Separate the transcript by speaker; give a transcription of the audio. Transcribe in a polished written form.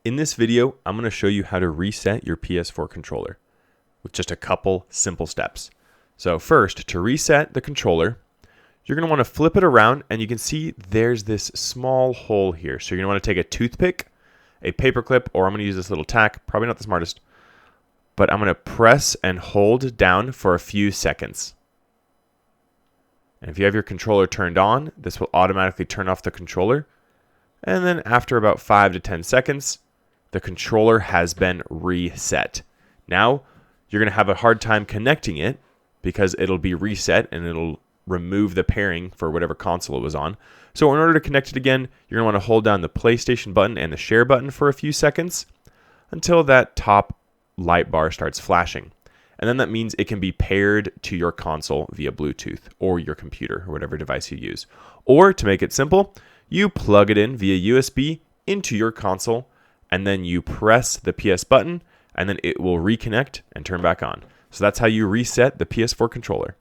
Speaker 1: In this video, I'm going to show you how to reset your PS4 controller with just a couple simple steps. So first, to reset the controller, you're going to want to flip it around, and you can see there's this small hole here. So you're going to want to take a toothpick, a paper clip, or I'm going to use this little tack, probably not the smartest, but I'm going to press and hold down for a few seconds. And if you have your controller turned on, this will automatically turn off the controller. And then after about 5 to 10 seconds, the controller has been reset. Now, you're going to have a hard time connecting it because it'll be reset and it'll remove the pairing for whatever console it was on. So in order to connect it again, you're going to want to hold down the PlayStation button and the share button for a few seconds until that top light bar starts flashing. And then that means it can be paired to your console via Bluetooth or your computer or whatever device you use. Or to make it simple, you plug it in via USB into your console, and then you press the PS button, and then it will reconnect and turn back on. So that's how you reset the PS4 controller.